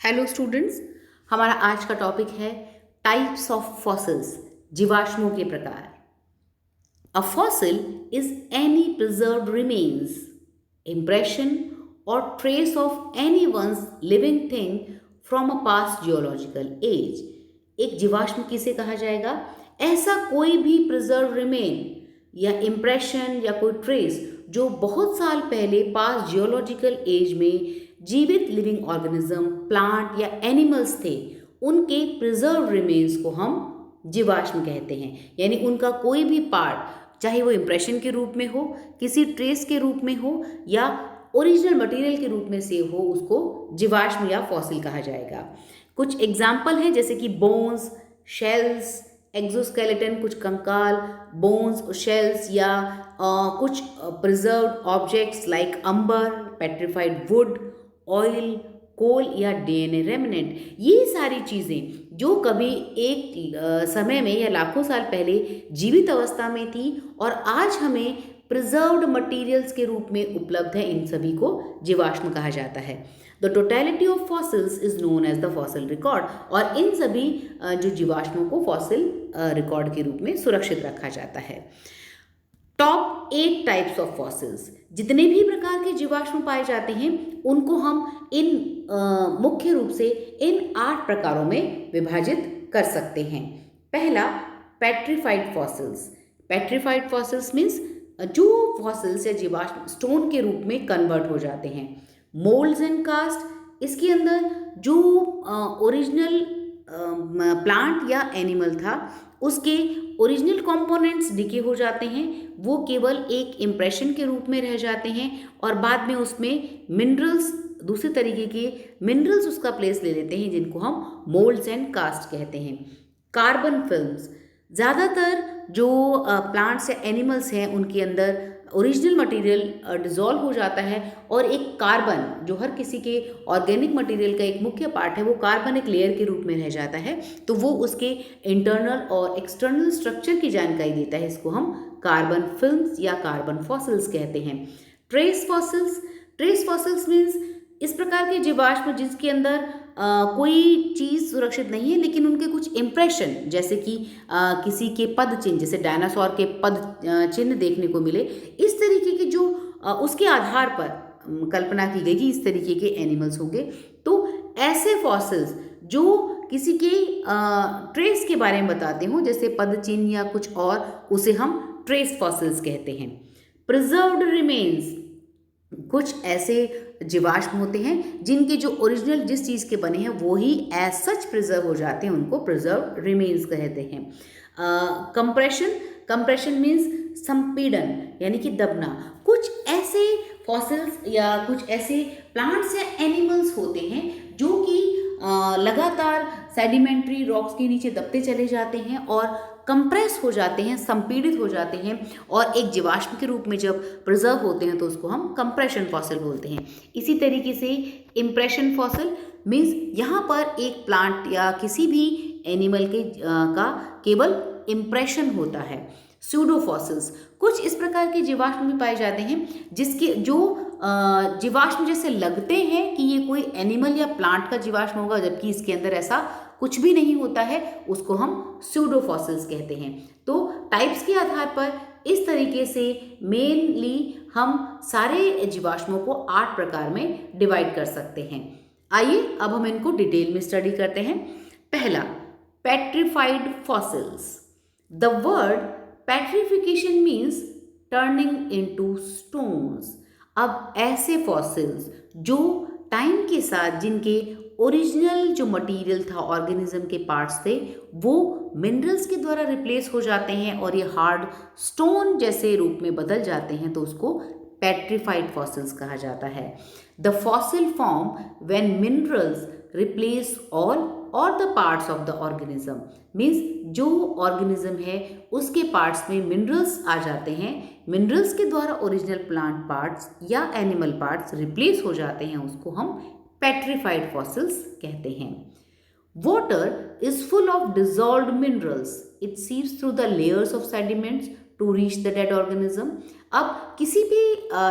Hello students, हमारा आज का टॉपिक है टाइप्स ऑफ फॉसिल्स, जीवाश्मों के प्रकार। A fossil is any preserved remains, impression or trace of any once living thing from a past geological age. एक जीवाश्म किसे कहा जाएगा? ऐसा कोई भी प्रिजर्व रिमेन या इम्प्रेशन या कोई ट्रेस जो बहुत साल पहले पास्ट जियोलॉजिकल एज में जीवित लिविंग ऑर्गेनिज्म, प्लांट या एनिमल्स थे, उनके प्रिजर्व रिमेन्स को हम जीवाश्म कहते हैं। यानी उनका कोई भी पार्ट, चाहे वो इम्प्रेशन के रूप में हो, किसी ट्रेस के रूप में हो या ओरिजिनल मटेरियल के रूप में से हो, उसको जीवाश्म या फॉसिल कहा जाएगा। कुछ एग्जाम्पल हैं जैसे कि बोन्स, शेल्स, एक्सोस्केलेटन, कुछ कंकाल, बोन्स, शेल्स या कुछ preserved objects like amber, petrified wood, oil, coal या डीएनए रेमिनेंट। ये सारी चीज़ें जो कभी एक समय में या लाखों साल पहले जीवित अवस्था में थी और आज हमें प्रिजर्व्ड मटेरियल्स के रूप में उपलब्ध है, इन सभी को जीवाश्म कहा जाता है। The totality of fossils is known as the fossil record. और इन सभी जो जीवाश्मों को फॉसिल रिकॉर्ड के रूप में सुरक्षित रखा जाता है। टॉप 8 टाइप्स ऑफ फॉसिल्स, जितने भी प्रकार के जीवाश्म पाए जाते हैं उनको हम इन मुख्य रूप से इन 8 प्रकारों में विभाजित कर सकते हैं। पहला, petrified fossils. Petrified fossils means जो फॉसिल्स या जीवाश्म स्टोन के रूप में कन्वर्ट हो जाते हैं। मोल्ड्स एंड कास्ट, इसके अंदर जो ओरिजिनल प्लांट या एनिमल था उसके ओरिजिनल कंपोनेंट्स डिके हो जाते हैं, वो केवल एक इम्प्रेशन के रूप में रह जाते हैं और बाद में उसमें मिनरल्स, दूसरे तरीके के मिनरल्स उसका प्लेस ले लेते हैं, जिनको हम मोल्ड्स एंड कास्ट कहते हैं। कार्बन फिल्म्स, ज़्यादातर जो प्लांट्स या एनिमल्स हैं उनके अंदर ओरिजिनल मटेरियल डिज़ोल्व हो जाता है और एक कार्बन, जो हर किसी के ऑर्गेनिक मटेरियल का एक मुख्य पार्ट है, वो कार्बन एक लेयर के रूप में रह जाता है, तो वो उसके इंटरनल और एक्सटर्नल स्ट्रक्चर की जानकारी देता है। इसको हम कार्बन फिल्म्स या कार्बन फॉसिल्स कहते हैं। Trace fossils, trace fossils means इस प्रकार के जीवाश्म जिसके अंदर कोई चीज़ सुरक्षित नहीं है लेकिन उनके कुछ इम्प्रेशन, जैसे कि किसी के पद चिन्ह, जैसे डायनासोर के पद चिन्ह देखने को मिले, इस तरीके के जो उसके आधार पर कल्पना की गई कि इस तरीके के एनिमल्स होंगे। तो ऐसे फॉसिल्स जो किसी के ट्रेस के बारे में बताते हों, जैसे पद चिन्ह या कुछ और, उसे हम ट्रेस फॉसिल्स कहते हैं। प्रिजर्व्ड रिमेन्स, कुछ ऐसे जीवाश्म होते हैं जिनके जो ओरिजिनल जिस चीज़ के बने हैं वो ही एज सच प्रिजर्व हो जाते हैं, उनको प्रिजर्व रिमेन्स कहते हैं। कंप्रेशन, कंप्रेशन मीन्स संपीड़न यानी कि दबना। कुछ ऐसे फॉसिल्स या कुछ ऐसे प्लांट्स या एनिमल्स होते हैं जो कि लगातार सेडिमेंट्री रॉक्स के नीचे दबते चले जाते हैं और कंप्रेस हो जाते हैं, संपीड़ित हो जाते हैं और एक जीवाश्म के रूप में जब प्रिजर्व होते हैं तो उसको हम कंप्रेशन फॉसिल बोलते हैं। इसी तरीके से इम्प्रेशन फॉसिल मीन्स यहाँ पर एक प्लांट या किसी भी एनिमल के का केवल इम्प्रेशन होता है। स्यूडो फॉसिल्स, कुछ इस प्रकार के जीवाश्म भी पाए जाते हैं जिसके जो जीवाश्म जैसे लगते हैं कि ये कोई एनिमल या प्लांट का जीवाश्म होगा, जबकि इसके अंदर ऐसा कुछ भी नहीं होता है, उसको हम स्यूडो फॉसिल्स कहते हैं। तो टाइप्स के आधार पर इस तरीके से मेनली हम सारे जीवाश्मों को 8 प्रकार में डिवाइड कर सकते हैं। आइए अब हम इनको डिटेल में स्टडी करते हैं। पहला, petrified fossils. The word petrification means turning into stones. अब ऐसे फॉसिल्स जो टाइम के साथ जिनके ओरिजिनल जो मटेरियल था, ऑर्गेनिज्म के पार्ट्स थे, वो मिनरल्स के द्वारा रिप्लेस हो जाते हैं और ये हार्ड स्टोन जैसे रूप में बदल जाते हैं, तो उसको पेट्रिफाइड फॉसिल्स कहा जाता है। The fossil form when minerals replace all or the parts of the organism means जो ऑर्गेनिज्म है उसके पार्ट्स में मिनरल्स आ जाते हैं, मिनरल्स के द्वारा ओरिजिनल प्लांट पार्ट्स या एनिमल पार्ट्स रिप्लेस हो जाते हैं, उसको हम पेट्रिफाइड फॉसिल्स कहते हैं। Water is full of dissolved minerals, it सीव्स through the layers of sediments to reach the dead organism. अब किसी भी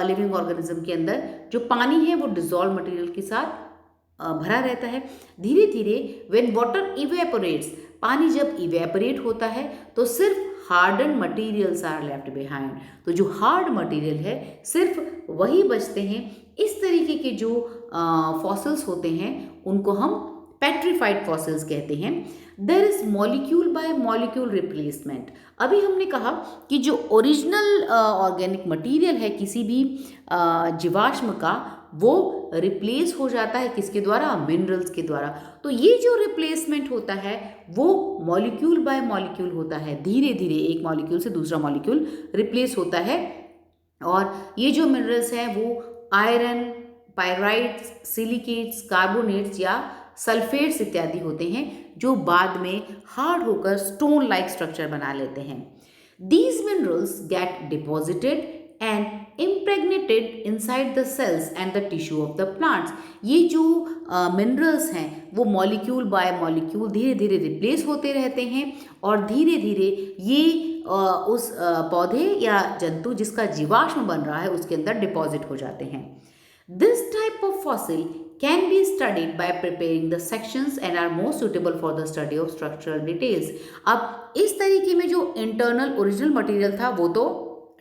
लिविंग ऑर्गेनिज्म के अंदर जो पानी है वो डिजॉल्व मटेरियल के साथ भरा रहता है। धीरे धीरे व्हेन वाटर इवेपोरेट्स, पानी जब इवेपोरेट होता है तो सिर्फ harden materials are left behind, तो जो हार्ड मटेरियल है सिर्फ वही बचते हैं। इस तरीके के जो फॉसिल्स होते हैं उनको हम पेट्रीफाइड फॉसिल्स कहते हैं। There is molecule by molecule replacement. अभी हमने कहा कि जो ओरिजिनल ऑर्गेनिक मटेरियल है किसी भी जीवाश्म का, वो रिप्लेस हो जाता है किसके द्वारा? मिनरल्स के द्वारा। तो ये जो रिप्लेसमेंट होता है वो मॉलिक्यूल बाय मॉलिक्यूल होता है, धीरे धीरे एक मॉलिक्यूल से दूसरा मॉलिक्यूल रिप्लेस होता है। और ये जो मिनरल्स हैं वो आयरन, पायराइट्स, सिलिकेट्स, कार्बोनेट्स या सल्फेट्स इत्यादि होते हैं जो बाद में हार्ड होकर स्टोन लाइक स्ट्रक्चर बना लेते हैं। These minerals get deposited and impregnated inside the cells and the tissue of the plants. ये जो मिनरल्स हैं वो मॉलिक्यूल बाय मॉलिक्यूल धीरे धीरे रिप्लेस होते रहते हैं और धीरे धीरे ये उस पौधे या जंतु जिसका जीवाश्म बन रहा है उसके अंदर डिपॉजिट हो जाते हैं। This type of fossil can be studied by preparing the sections and are more suitable for the study of structural details. अब इस तरीके में जो इंटरनल ओरिजिनल मटेरियल था वो तो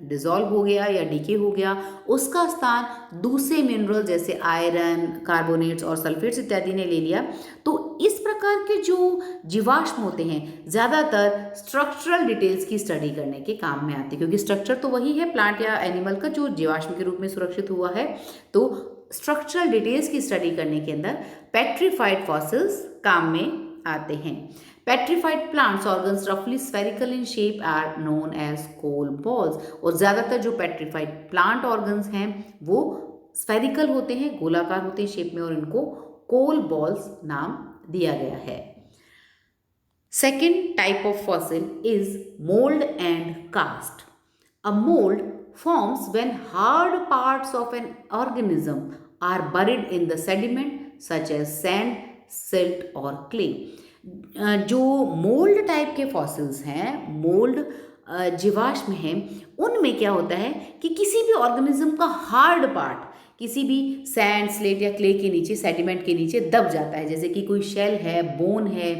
डिसॉल्व हो गया या डीके हो गया, उसका स्थान दूसरे मिनरल जैसे आयरन, कार्बोनेट्स और सल्फेट्स इत्यादि ने ले लिया। तो इस प्रकार के जो जीवाश्म होते हैं ज़्यादातर स्ट्रक्चरल डिटेल्स की स्टडी करने के काम में आते हैं, क्योंकि स्ट्रक्चर तो वही है प्लांट या एनिमल का जो जीवाश्म के रूप में सुरक्षित हुआ है। तो स्ट्रक्चरल डिटेल्स की स्टडी करने के अंदर पेट्रीफाइड फॉसिल्स काम में आते हैं। पेट्रीफाइड प्लांट्स ऑर्गन्स रफली spherical in shape are known as coal balls. और ज़्यादातर जो पेट्रीफाइड प्लांट ऑर्गन्स हैं वो स्फेरिकल होते हैं, गोलाकार होते हैं शेप में, और इनको कोल बॉल्स नाम दिया गया है। Second type of fossil is mould and cast. A mould forms when hard parts of an organism are buried in the sediment such as sand, silt or clay. जो मोल्ड टाइप के fossils हैं, mould जीवाश्म हैं, उनमें क्या होता है कि किसी भी ऑर्गेनिज्म का हार्ड पार्ट किसी भी सैंड, स्लेट या क्ले के नीचे, सेडिमेंट के नीचे दब जाता है। जैसे कि कोई शेल है, बोन है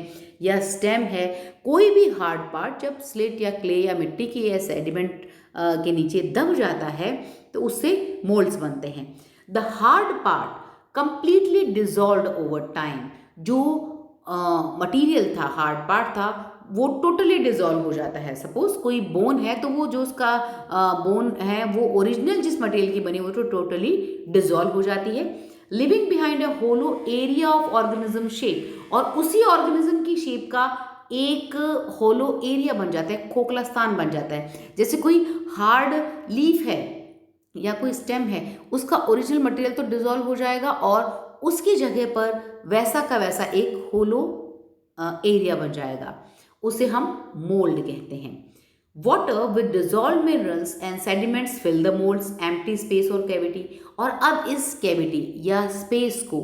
या स्टेम है, कोई भी हार्ड पार्ट जब स्लेट या क्ले या मिट्टी के या सेडिमेंट के नीचे दब जाता है तो उससे मोल्ड्स बनते हैं। The hard part completely dissolve over time. जो मटेरियल था, हार्ड पार्ट था, वो टोटली डिजॉल्व हो जाता है। सपोज कोई बोन है तो वो जो उसका बोन है वो ओरिजिनल जिस मटेरियल की बनी वो तो टोटली डिजॉल्व हो जाती है। Living behind a hollow area of organism shape, और उसी ऑर्गेनिज्म की शेप का एक होलो एरिया बन जाता है, खोखला स्थान बन जाता है। जैसे कोई हार्ड लीफ है या कोई स्टेम है, उसका ओरिजिनल मटेरियल तो डिसॉल्व हो जाएगा और उसकी जगह पर वैसा का वैसा एक होलो एरिया बन जाएगा, उसे हम मोल्ड कहते हैं। Water with dissolve minerals and sediments fill the moulds empty space और कैविटी। और अब इस कैविटी या स्पेस को,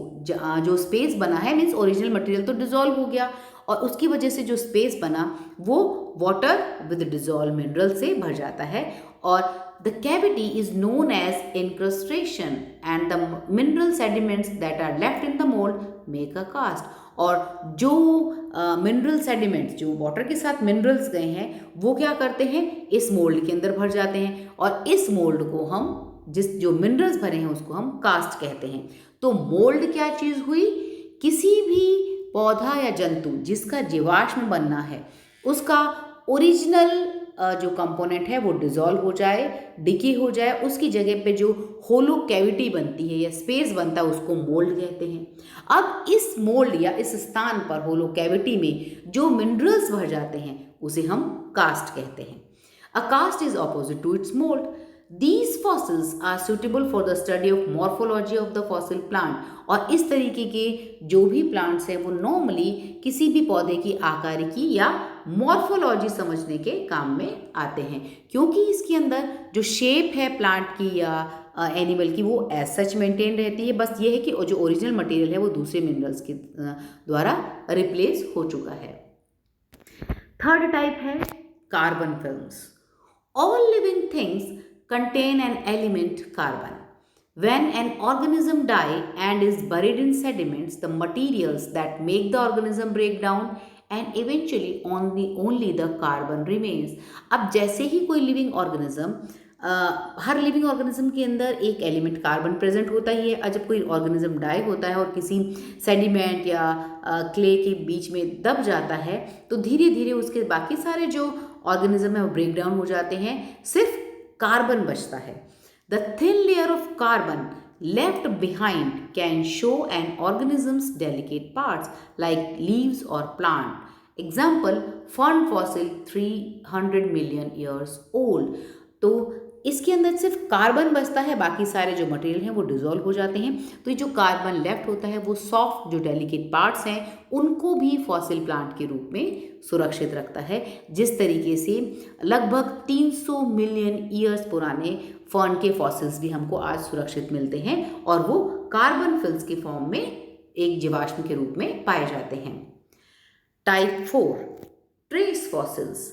जो स्पेस बना है मीन्स ओरिजिनल मटेरियल तो डिजॉल्व हो गया और उसकी वजह से जो स्पेस बना वो वाटर विद डिजॉल्व मिनरल से भर जाता है। और the cavity is known as incrustation and the mineral sediments that are left in the mould make a cast. और जो मिनरल सेडिमेंट्स जो वाटर के साथ मिनरल्स गए हैं वो क्या करते हैं, इस मोल्ड के अंदर भर जाते हैं और इस मोल्ड को हम जो मिनरल्स भरे हैं उसको हम कास्ट कहते हैं। तो मोल्ड क्या चीज़ हुई, किसी भी पौधा या जंतु जिसका जीवाश्म बनना है उसका ओरिजिनल जो कंपोनेंट है वो डिसॉल्व हो जाए, डिके हो जाए, उसकी जगह पे जो होलो कैविटी बनती है या स्पेस बनता है उसको मोल्ड कहते हैं। अब इस मोल्ड या इस स्थान पर होलो कैविटी में जो मिनरल्स भर जाते हैं उसे हम कास्ट कहते हैं। A cast is opposite to its mould. These fossils are suitable for the study of morphology of the fossil plant. और इस तरीके के जो भी प्लांट्स हैं वो नॉर्मली किसी भी पौधे की आकारिकी या मॉर्फोलॉजी समझने के काम में आते हैं, क्योंकि इसके अंदर जो शेप है प्लांट की या एनिमल की वो एज सच मेंटेन रहती है। बस ये है कि जो ओरिजिनल मटेरियल है वो दूसरे मिनरल्स के द्वारा रिप्लेस हो चुका है। थर्ड टाइप है carbon films. All living things contain an element carbon. When an organism die and is buried in sediments, the materials that make the organism break down and eventually only the carbon remains. अब जैसे ही कोई living organism, हर living organism के अंदर एक element carbon present होता ही है। और जब कोई ऑर्गेनिज्म डाई होता है और किसी सेडिमेंट या क्ले के बीच में दब जाता है, तो धीरे धीरे उसके बाकी सारे जो ऑर्गेनिज्म है वो ब्रेक डाउन हो जाते हैं, सिर्फ कार्बन बचता है। The thin layer of carbon left behind can show an organism's delicate parts like leaves or plant. Example, fern fossil 300 million years old. तो इसके अंदर सिर्फ कार्बन बचता है, बाकी सारे जो मटेरियल हैं वो डिजोल्व हो जाते हैं। तो ये जो कार्बन लेफ्ट होता है वो सॉफ्ट जो डेलिकेट पार्ट्स हैं उनको भी फॉसिल प्लांट के रूप में सुरक्षित रखता है। जिस तरीके से लगभग 300 मिलियन ईयर्स पुराने फर्न के फॉसिल्स भी हमको आज सुरक्षित मिलते हैं और वो कार्बन फिल्स के फॉर्म में एक जीवाश्म के रूप में पाए जाते हैं। Type 4, trace fossils.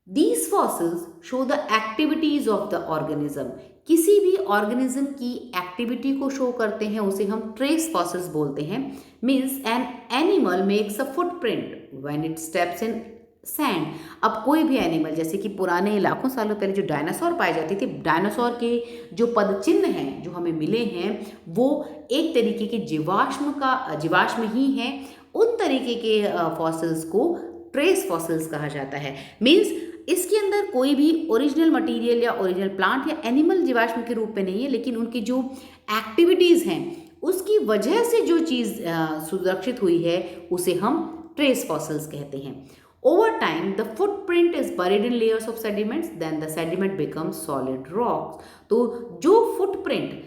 These fossils show the activities of the organism. किसी भी ऑर्गेनिज्म की एक्टिविटी को शो करते हैं, उसे हम ट्रेस फॉसिल्स बोलते हैं। Means an animal makes a footprint when it steps in sand. अब कोई भी एनिमल, जैसे कि पुराने लाखों सालों पहले जो डायनासोर पाए जाते थे, डायनासोर के जो पदचिन्ह हैं जो हमें मिले हैं वो एक तरीके के जीवाश्म ही हैं। उन तरीके के फॉसिल्स को ट्रेस फॉसिल्स कहा जाता है। मीन्स इसके अंदर कोई भी ओरिजिनल मटेरियल या ओरिजिनल प्लांट या एनिमल जीवाश्म के रूप में नहीं है, लेकिन उनकी जो एक्टिविटीज़ हैं उसकी वजह से जो चीज़ सुरक्षित हुई है उसे हम ट्रेस फॉसिल्स कहते हैं। Over time the footprint is buried in layers of sediments, then the sediment becomes solid rocks. तो जो फुटप्रिंट,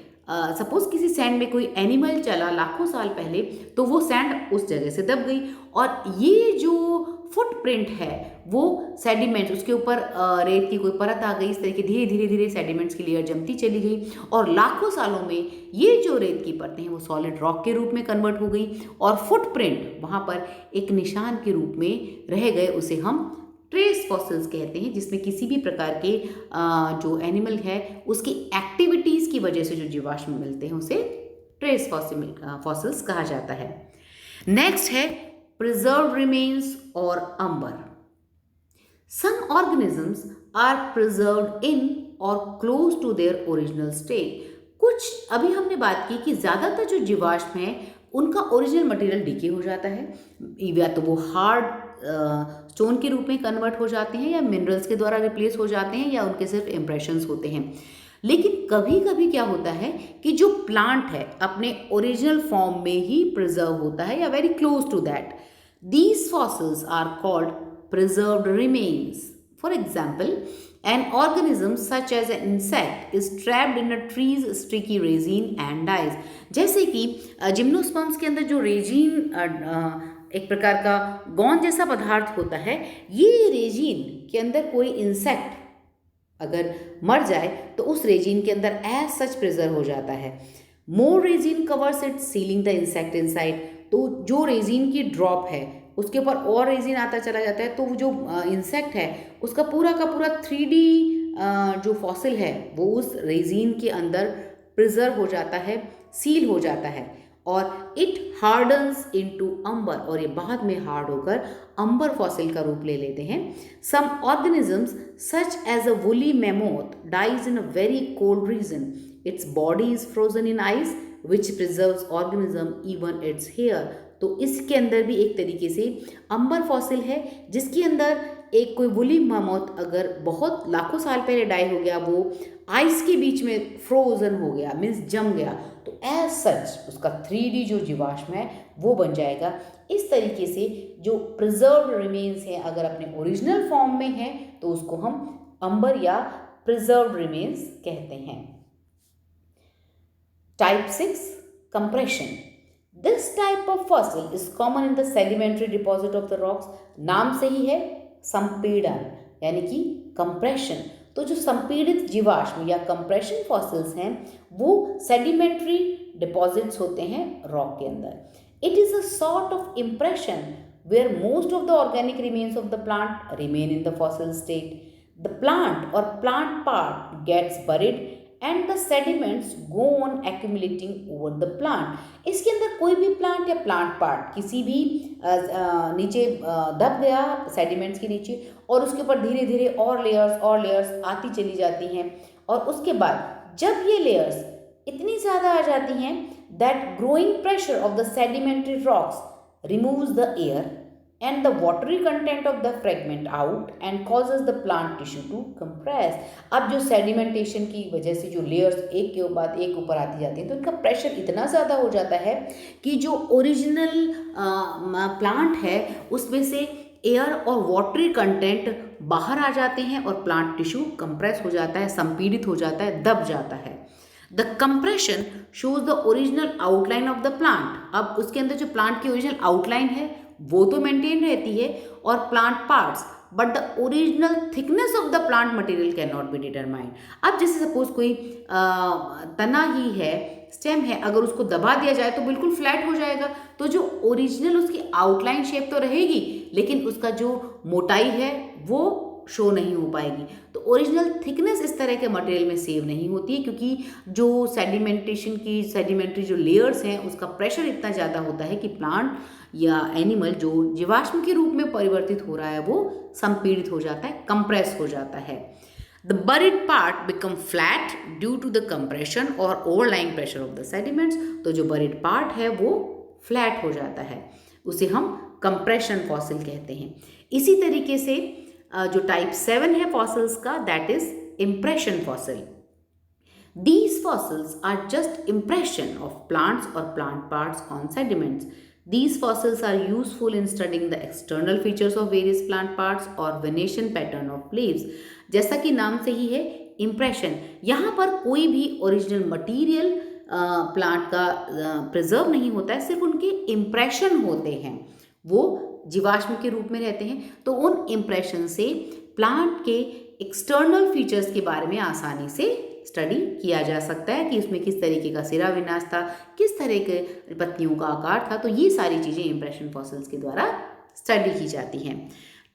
सपोज किसी सैंड में कोई एनिमल चला लाखों साल पहले, तो वो सैंड उस जगह से दब गई और ये जो फुटप्रिंट है वो सेडिमेंट, उसके ऊपर रेत की कोई परत आ गई, इस तरह की धीरे धीरे धीरे सेडिमेंट्स की लेयर जमती चली गई और लाखों सालों में ये जो रेत की परतें हैं वो सॉलिड रॉक के रूप में कन्वर्ट हो गई और फुटप्रिंट वहाँ पर एक निशान के रूप में रह गए। उसे हम ट्रेस फॉसिल्स कहते हैं, जिसमें किसी भी प्रकार के जो एनिमल है उसकी एक्टिविटीज़ की वजह से जो जीवाश्म मिलते हैं उसे ट्रेस फॉसिल्स कहा जाता है। नेक्स्ट है preserved remains or amber. Some organisms are preserved in or close to their original state. कुछ अभी हमने बात की कि ज़्यादातर जो जीवाश्म हैं उनका ओरिजिनल मटेरियल डिके हो जाता है, या तो वो हार्ड स्टोन के रूप में कन्वर्ट हो जाते हैं या मिनरल्स के द्वारा रिप्लेस हो जाते हैं या उनके सिर्फ इम्प्रेशंस होते हैं। लेकिन कभी कभी क्या होता है कि जो प्लांट है अपने ओरिजिनल फॉर्म में ही प्रिजर्व होता है या very close to that. These fossils are called preserved remains. For example, an organism such as an insect is trapped in a tree's sticky resin and dies. जैसे कि gymnosperms के अंदर जो resin एक प्रकार का गोंद जैसा पदार्थ होता है, ये रेजिन के अंदर कोई इंसेक्ट अगर मर जाए तो उस रेजिन के अंदर एज सच प्रिजर्व हो जाता है। More resin covers it sealing the insect inside. तो जो रेजिन की ड्रॉप है उसके ऊपर और रेजिन आता चला जाता है, तो वो जो इंसेक्ट है उसका पूरा का पूरा 3D जो फॉसिल है वो उस रेजिन के अंदर प्रिजर्व हो जाता है, सील हो जाता है और इट हार्डन्स इनटू अंबर, और ये बाद में हार्ड होकर अंबर फॉसिल का रूप ले लेते हैं। Some organisms such as a woolly mammoth dies in a very cold region, its body is frozen in ice which preserves organism even its hair. तो इसके अंदर भी एक तरीके से अंबर फॉसिल है जिसके अंदर एक कोई वुली मैमोथ अगर बहुत लाखों साल पहले डाई हो गया, वो आइस के बीच में फ्रोजन हो गया, मीन्स जम गया, तो एज सच उसका 3D जो जीवाश्म है वो बन जाएगा। इस तरीके से जो प्रिजर्व्ड रिमेन्स हैं अगर अपने ओरिजिनल फॉर्म में है तो उसको हम अंबर या प्रिजर्व्ड रिमेन्स कहते हैं। Type 6, compression. This type of fossil is common in the sedimentary deposit of the rocks. नाम से ही है संपीड़न यानी कि कंप्रेशन। तो जो संपीड़ित जीवाश्म या कंप्रेशन फॉसिल्स हैं वो सेडिमेंट्री डिपॉजिट्स होते हैं रॉक के अंदर। It is a sort of impression where most of the organic remains of the plant remain in the fossil state. The plant or plant part gets buried and the sediments go on accumulating over the plant. इसके अंदर कोई भी plant या plant part किसी भी नीचे दब गया सेडिमेंट्स के नीचे, और उसके ऊपर धीरे धीरे और लेयर्स आती चली जाती हैं, और उसके बाद जब ये लेयर्स इतनी ज़्यादा आ जाती हैं that growing pressure of the sedimentary rocks removes the air and the watery content of the fragment out and causes the plant tissue to compress। अब जो सेडिमेंटेशन की वजह से जो लेयर्स एक के बाद एक ऊपर आती जाती हैं तो इनका प्रेशर इतना ज़्यादा हो जाता है कि जो ओरिजिनल प्लांट है उसमें से एयर और वाटरी कंटेंट बाहर आ जाते हैं और प्लांट टिश्यू कंप्रेस हो जाता है, संपीड़ित हो जाता है, दब जाता है। The compression shows the original outline of the plant. अब उसके अंदर जो प्लांट की ओरिजिनल आउटलाइन है वो तो मेंटेन रहती है और plant parts, but the original thickness of the plant material can not be determined. अब जैसे सपोज कोई तना ही है, स्टेम है, अगर उसको दबा दिया जाए तो बिल्कुल फ्लैट हो जाएगा, तो जो ओरिजिनल उसकी आउटलाइन शेप तो रहेगी लेकिन उसका जो मोटाई है वो शो नहीं हो पाएगी। तो ओरिजिनल थिकनेस इस तरह के मटेरियल में सेव नहीं होती है क्योंकि जो सेडिमेंट्री जो लेयर्स हैं उसका प्रेशर इतना ज़्यादा होता है कि प्लांट या एनिमल जो जीवाश्म के रूप में परिवर्तित हो रहा है वो संपीड़ित हो जाता है, कंप्रेस हो जाता है। The buried part become flat due to the compression or overlying pressure of the sediments. तो जो बरीड पार्ट है वो फ्लैट हो जाता है, उसे हम कंप्रेशन फॉसिल कहते हैं। इसी तरीके से जो टाइप 7 है फॉसिल्स का, that is impression fossil. These fossils are just impression of plants or plant parts on sediments. These fossils are useful in studying the external features of various plant parts or venation pattern of leaves. जैसा कि नाम से ही है impression, यहाँ पर कोई भी original material plant का प्रिजर्व नहीं होता है, सिर्फ उनके इम्प्रेशन होते हैं, वो जीवाश्म के रूप में रहते हैं। तो उन इम्प्रेशन से प्लांट के एक्सटर्नल फीचर्स के बारे में आसानी से स्टडी किया जा सकता है कि उसमें किस तरीके का सिरा विन्यास था, किस तरह के पत्तियों का आकार था। तो ये सारी चीज़ें इम्प्रेशन फॉसिल्स के द्वारा स्टडी की जाती हैं।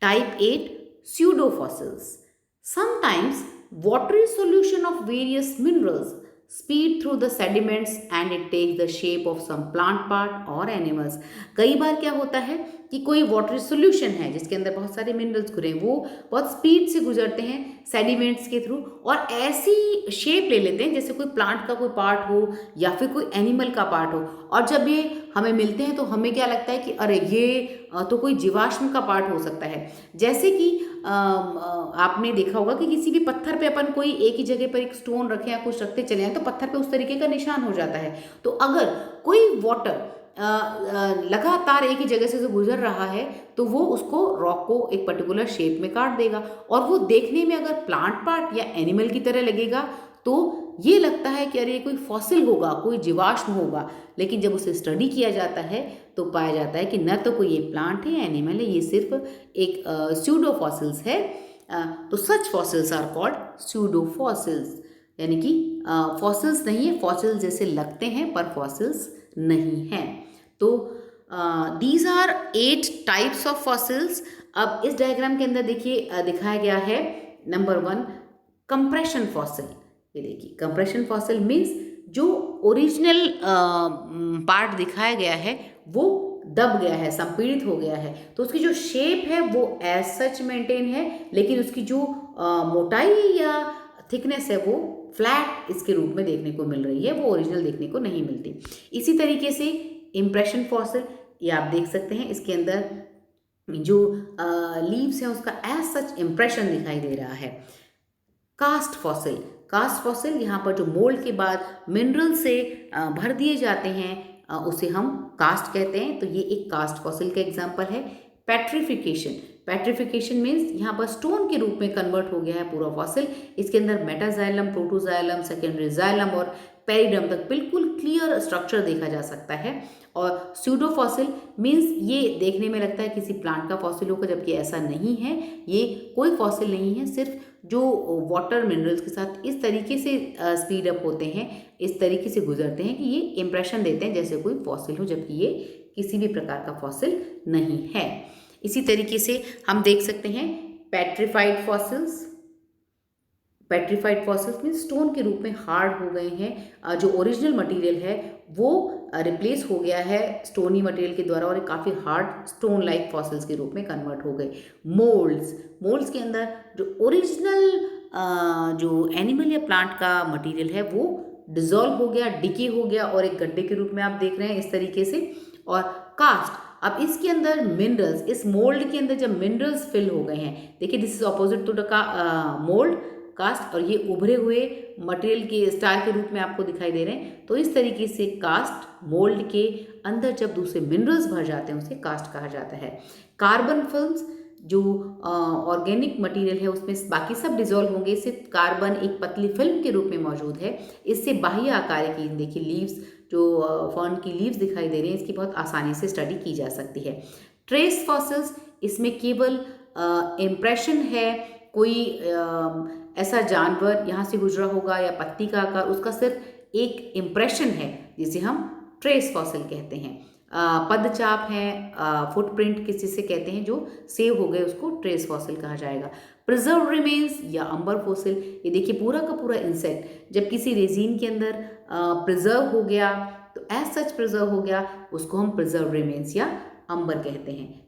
Type 8 pseudo fossils. Sometimes watery solution of various minerals seep through the sediments and it takes the shape of some plant part और एनिमल्स। कई बार क्या होता है कि कोई वाटरी सॉल्यूशन है जिसके अंदर बहुत सारे मिनरल्स घुरे, वो बहुत स्पीड से गुजरते हैं सेडिमेंट्स के थ्रू और ऐसी शेप ले लेते हैं जैसे कोई प्लांट का कोई पार्ट हो या फिर कोई एनिमल का पार्ट हो। और जब ये हमें मिलते हैं तो हमें क्या लगता है कि अरे ये तो कोई जीवाश्म का पार्ट हो सकता है। जैसे कि आपने देखा होगा कि किसी भी पत्थर पे अपन कोई एक ही जगह पर एक स्टोन रखे या कुछ रखते चले जाएं तो पत्थर पे उस तरीके का निशान हो जाता है। तो अगर कोई वाटर लगातार एक ही जगह से गुजर रहा है तो वो उसको रॉक को एक पर्टिकुलर शेप में काट देगा और वो देखने में अगर प्लांट पार्ट या एनिमल की तरह लगेगा तो ये लगता है कि अरे ये कोई फॉसिल होगा, कोई जीवाश्म होगा। लेकिन जब उसे स्टडी किया जाता है तो पाया जाता है कि न तो कोई ये प्लांट है या एनिमल है, ये सिर्फ एक स्यूडो फॉसिल्स है। तो such fossils are called pseudo fossils, यानी कि फॉसिल्स नहीं है, फॉसिल्स जैसे लगते हैं पर फॉसिल्स नहीं हैं। तो these are 8 types of fossils. अब इस डायग्राम के अंदर देखिए दिखाया गया है नंबर 1 कंप्रेशन फॉसिल। ये देखिए कंप्रेशन फॉसिल मीन्स जो ओरिजिनल पार्ट दिखाया गया है वो दब गया है, संपीड़ित हो गया है, तो उसकी जो शेप है वो एज सच मेंटेन है, लेकिन उसकी जो मोटाई या थिकनेस है वो फ्लैट इसके रूप में देखने को मिल रही है, वो ओरिजिनल देखने को नहीं मिलती। इसी तरीके से इम्प्रेशन फॉसिल, ये आप देख सकते हैं, इसके अंदर जो लीव्स हैं उसका एज सच इम्प्रेशन दिखाई दे रहा है। कास्ट फॉसिल, कास्ट फॉसिल यहाँ पर जो मोल्ड के बाद मिनरल से भर दिए जाते हैं उसे हम कास्ट कहते हैं। तो ये एक कास्ट फॉसिल का एग्जाम्पल है। पेट्रिफिकेशन, पेट्रिफिकेशन मीन्स यहाँ पर स्टोन के रूप में कन्वर्ट हो गया है पूरा फॉसिल। इसके अंदर मेटाजाइलम, प्रोटोजाइलम, सेकेंडरी जाइलम और पेरिडम तक बिल्कुल क्लियर स्ट्रक्चर देखा जा सकता है। और स्यूडो फॉसिल मीन्स ये देखने में लगता है किसी प्लांट का फॉसिल होगा, जबकि ऐसा नहीं है, ये कोई फॉसिल नहीं है, सिर्फ जो वाटर मिनरल्स के साथ इस तरीके से स्पीड अप होते हैं, इस तरीके से गुजरते हैं कि ये इंप्रेशन देते हैं जैसे कोई फॉसिल हो, जबकि ये किसी भी प्रकार का फॉसिल नहीं है। इसी तरीके से हम देख सकते हैं पेट्रिफाइड फॉसिल्स। पेट्रीफाइड फॉसिल्स में स्टोन के रूप में हार्ड हो गए हैं, जो ओरिजिनल मटेरियल है वो रिप्लेस हो गया है स्टोनी मटेरियल के द्वारा और ये काफ़ी हार्ड स्टोन लाइक फॉसिल्स के रूप में कन्वर्ट हो गए। मोल्ड्स के अंदर जो ओरिजिनल जो एनिमल या प्लांट का मटेरियल है वो डिजॉल्व हो गया, डिके हो गया और एक गड्ढे के रूप में आप देख रहे हैं इस तरीके से। और कास्ट, अब इसके अंदर मिनरल्स, इस मोल्ड के अंदर जब मिनरल्स फिल हो गए हैं, देखिए this is opposite to the mould cast, और ये उभरे हुए मटेरियल के स्टार के रूप में आपको दिखाई दे रहे हैं। तो इस तरीके से कास्ट मोल्ड के अंदर जब दूसरे मिनरल्स भर जाते हैं उसे कास्ट कहा जाता है। कार्बन फिल्म्स, जो ऑर्गेनिक मटेरियल है उसमें बाकी सब डिजोल्व होंगे, सिर्फ कार्बन एक पतली फिल्म के रूप में मौजूद है। इससे बाह्य आकार की, देखिए लीव्स, जो फर्न की लीव्स दिखाई दे रही हैं, इसकी बहुत आसानी से स्टडी की जा सकती है। ट्रेस फॉसिल्स, इसमें केवल इम्प्रेशन है, कोई ऐसा जानवर यहाँ से गुजरा होगा या पत्ती का आकार, उसका सिर्फ एक इम्प्रेशन है जिसे हम ट्रेस फॉसिल कहते हैं। पदचाप है, फुटप्रिंट किसी से कहते हैं, जो सेव हो गए उसको ट्रेस फॉसिल कहा जाएगा। प्रिजर्व रिमेन्स या अंबर फॉसिल, ये देखिए पूरा का पूरा इंसेक्ट जब किसी रेजिन के अंदर प्रिजर्व हो गया तो एज सच प्रिजर्व हो गया, उसको हम प्रिजर्व रिमेन्स या अंबर कहते हैं।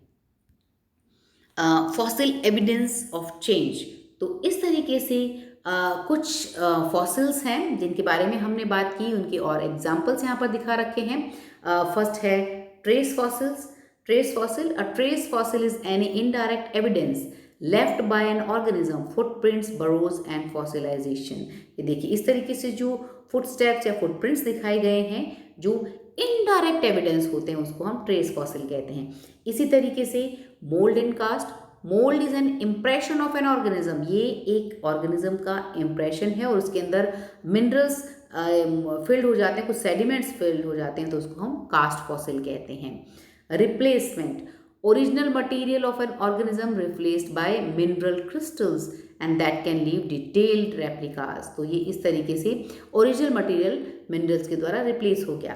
फॉसिल एविडेंस ऑफ चेंज, तो इस तरीके से कुछ फॉसिल्स हैं जिनके बारे में हमने बात की, उनके और एग्जाम्पल्स यहाँ पर दिखा रखे हैं। फर्स्ट है trace fossils. Trace fossil, a trace fossil is any indirect evidence left by an organism, footprints, burrows and fossilization. ये देखिए इस तरीके से जो फुटस्टेप्स या फुटप्रिंट्स दिखाए गए हैं जो इनडायरेक्ट एविडेंस होते हैं उसको हम ट्रेस फॉसिल कहते हैं। इसी तरीके से mould and cast, mould is an impression of an organism, ये एक ऑर्गेनिज्म का इम्प्रेशन है और उसके अंदर मिनरल्स फिल्ड हो जाते हैं, कुछ सेडिमेंट्स फिल्ड हो जाते हैं, तो उसको हम कास्ट फॉसिल कहते हैं। Replacement, original material of an organism replaced by mineral crystals and that can leave detailed replicas, तो ये इस तरीके से ओरिजिनल मटेरियल मिनरल्स के द्वारा रिप्लेस हो गया।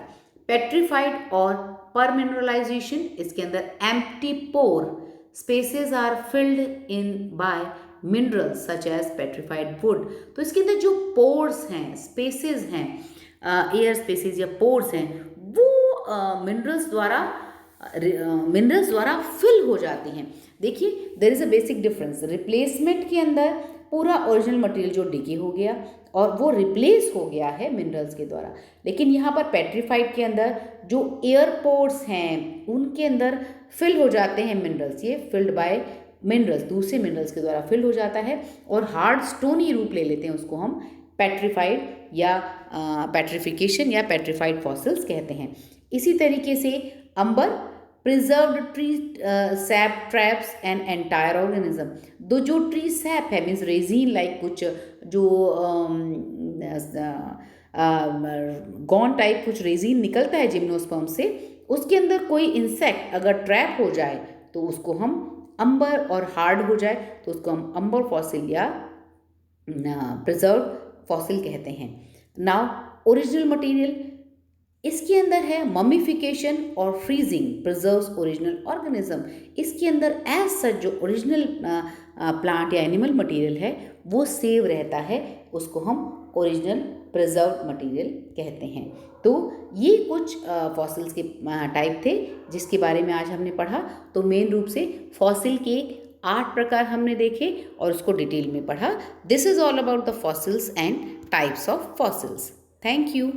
पेट्रीफाइड और परमिनरलाइजेशन, इसके अंदर empty pore spaces are filled in by minerals such as petrified wood, तो इसके अंदर जो पोर्स हैं, स्पेसेस हैं, एयर स्पेसेस या पोर्स हैं, वो मिनरल्स द्वारा फिल हो जाती हैं। देखिए there is a basic difference, replacement के अंदर पूरा ओरिजिनल मटेरियल जो डिके हो गया और वो रिप्लेस हो गया है मिनरल्स के द्वारा, लेकिन यहाँ पर पेट्रीफाइड के अंदर जो एयर पोर्स हैं उनके अंदर फिल हो जाते हैं मिनरल्स, ये फिल्ड बाय मिनरल्स, दूसरे मिनरल्स के द्वारा फिल हो जाता है और हार्ड स्टोनी रूप ले लेते हैं, उसको हम पेट्रीफाइड या पेट्रिफिकेशन या पेट्रीफाइड फॉसिल्स कहते हैं। इसी तरीके से amber, preserved tree sap traps an entire organism, दो जो ट्री सैप है मीन्स रेजिन लाइक कुछ जो गॉन टाइप कुछ रेजिन निकलता है जिम्नोस्पर्म से, उसके अंदर कोई इंसेक्ट अगर ट्रैप हो जाए तो उसको हम अंबर, और हार्ड हो जाए तो उसको हम अंबर फॉसिल या प्रिजर्व फॉसिल कहते हैं। नाउ ओरिजिनल मटेरियल, इसके अंदर है ममीफिकेशन और फ्रीजिंग प्रिजर्व्स ओरिजिनल ऑर्गेनिज्म, इसके अंदर एज सच जो ओरिजिनल प्लांट या एनिमल मटेरियल है वो सेव रहता है, उसको हम ओरिजिनल प्रिजर्व मटेरियल कहते हैं। तो ये कुछ फॉसिल्स के टाइप थे जिसके बारे में आज हमने पढ़ा। तो मेन रूप से फॉसिल के 8 प्रकार हमने देखे और उसको डिटेल में पढ़ा। This is all about the fossils and types of fossils. Thank you.